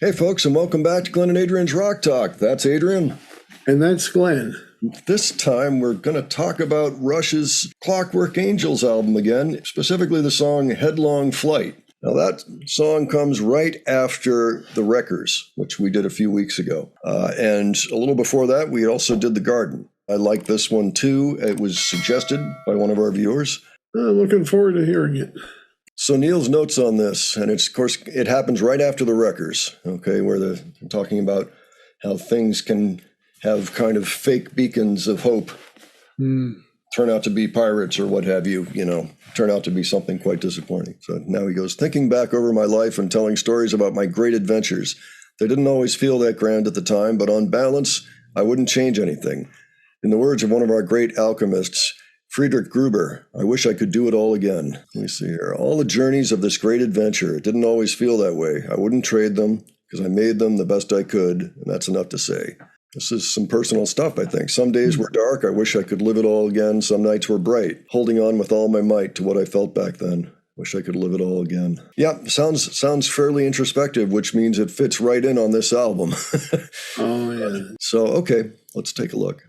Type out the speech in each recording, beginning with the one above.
Hey, folks, and welcome back to Glenn and Adrian's Rock Talk. That's Adrian. And that's Glenn. This time, we're going to talk about Rush's Clockwork Angels album again, specifically the song Headlong Flight. Now, that song comes right after The Wreckers, which we did a few weeks ago. And a little before that, we also did The Garden. I like this one, too. It was suggested by one of our viewers. I'm looking forward to hearing it. So Neil's notes on this, and it's, of course, it happens right after The Wreckers, okay, where they're talking about how things can have kind of fake beacons of hope turn out to be pirates or what have you, turn out to be something quite disappointing. So now he goes, thinking back over my life and telling stories about my great adventures. They didn't always feel that grand at the time, but on balance, I wouldn't change anything. In the words of one of our great alchemists, Friedrich Gruber, I wish I could do it all again. Let me see here. All the journeys of this great adventure, it didn't always feel that way. I wouldn't trade them because I made them the best I could, and that's enough to say. This is some personal stuff, I think. Some days were dark. I wish I could live it all again. Some nights were bright, holding on with all my might to what I felt back then. Wish I could live it all again. Yeah, sounds fairly introspective, which means it fits right in on this album. Oh, yeah. So, okay, let's take a look.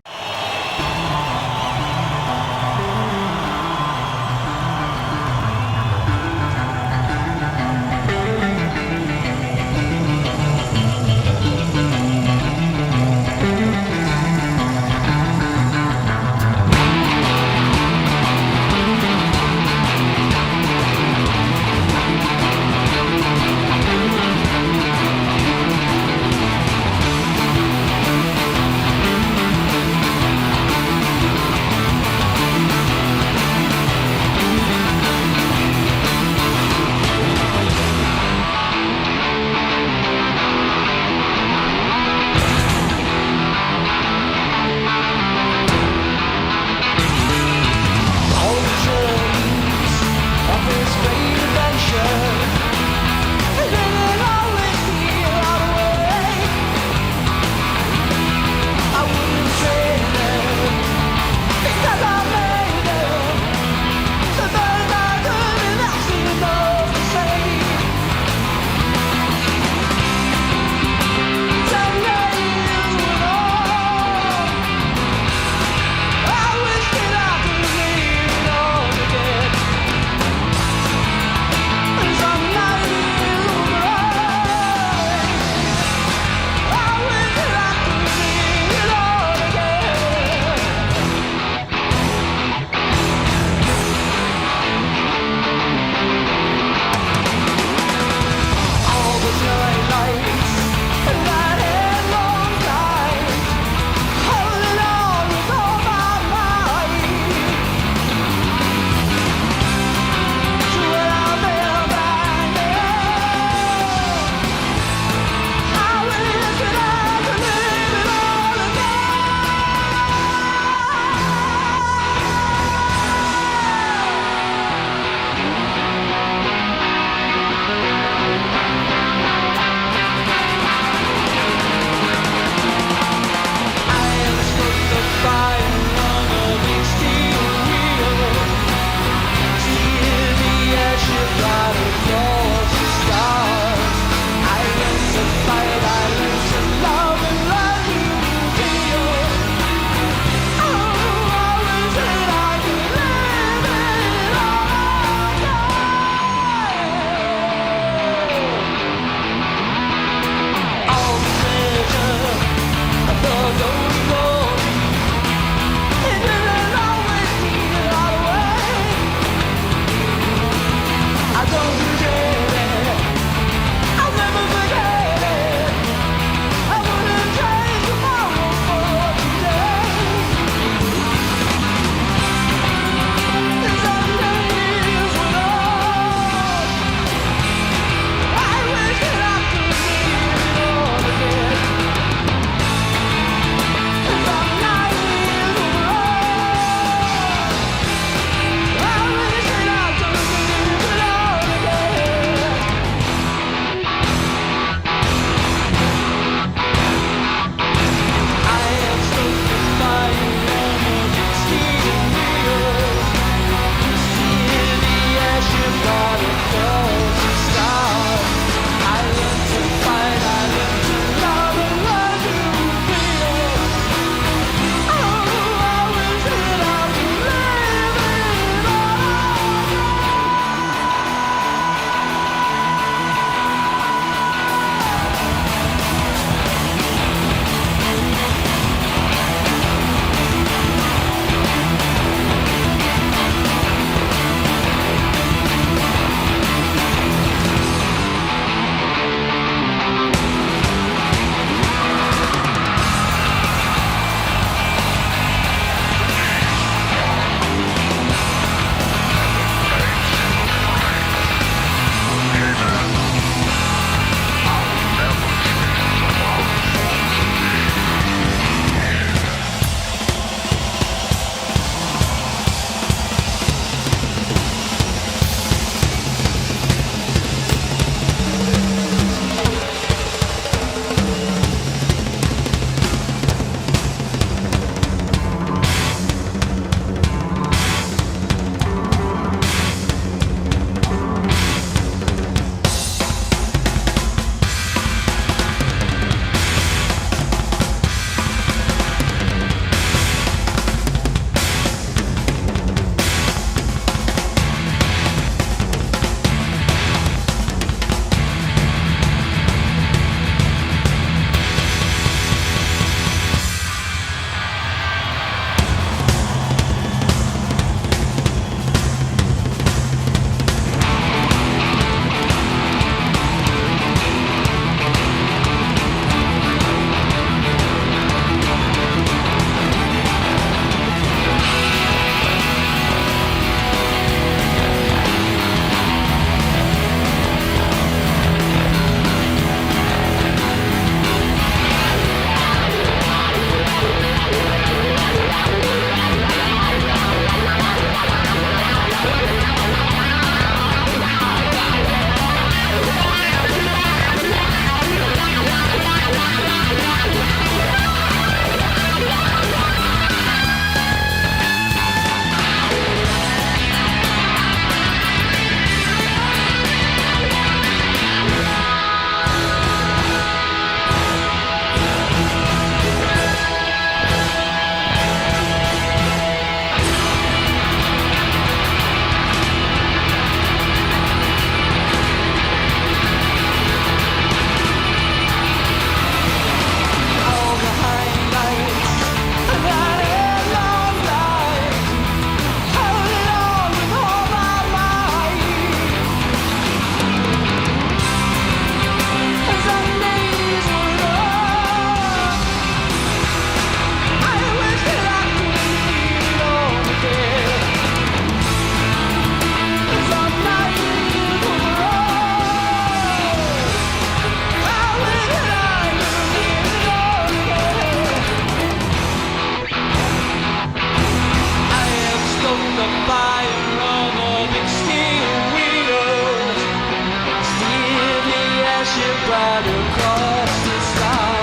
right across the sky.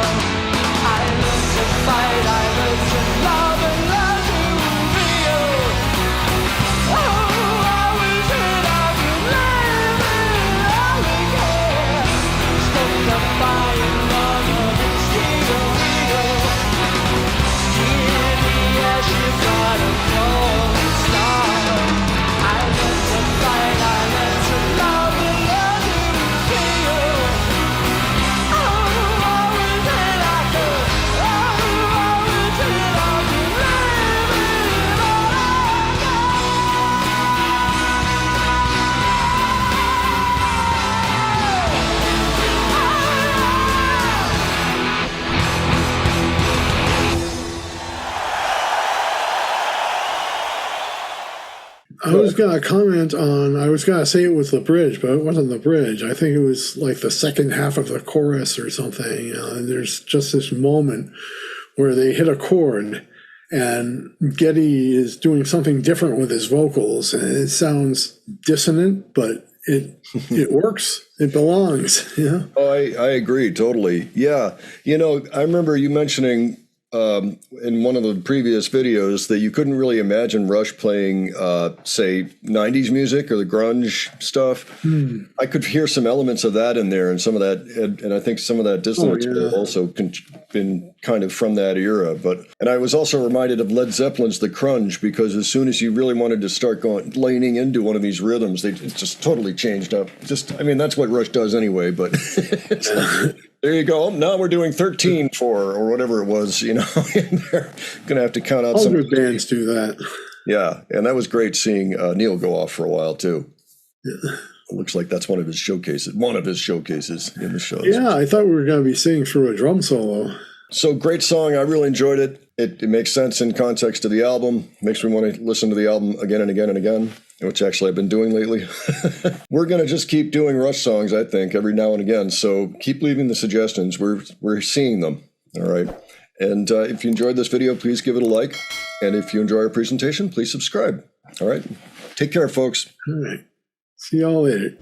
I learned to fight, I learned to love and learn to feel. Oh, I wish that I could live it all again. Stoked up by another steering wheel. Steer me as you got across the sky. I learned to fight, I learned to love and learn to feel. Oh, I wish that I could. Oh, I wish that I could live it all I was going to comment on, I was going to say it was the bridge, but it wasn't the bridge. I think it was like the second half of the chorus or something. And there's just this moment where they hit a chord and Geddy is doing something different with his vocals. And it sounds dissonant, but it works. It belongs. Yeah. Oh, I agree totally. Yeah. You know, I remember you mentioning in one of the previous videos that you couldn't really imagine Rush playing, say, 90s music or the grunge stuff. I could hear some elements of that in there, and some of that, and I think some of that dissonance would also been kind of from that era. And I was also reminded of Led Zeppelin's The Crunge, because as soon as you really wanted to start leaning into one of these rhythms, it just totally changed up. I mean, that's what Rush does anyway, but there you go. Now we're doing 13/4 or whatever it was, you know, and they're going to have to count out All some good bands do that. Yeah, and that was great seeing Neil go off for a while too. Yeah. It looks like that's one of his showcases in the shows. Yeah, I thought we were going to be singing through a drum solo. So great song. I really enjoyed it. It makes sense in context of the album. Makes me want to listen to the album again and again and again, which actually I've been doing lately. We're going to just keep doing Rush songs, I think, every now and again. So keep leaving the suggestions. We're seeing them. All right. And if you enjoyed this video, please give it a like. And if you enjoy our presentation, please subscribe. All right. Take care, folks. All right. See y'all later.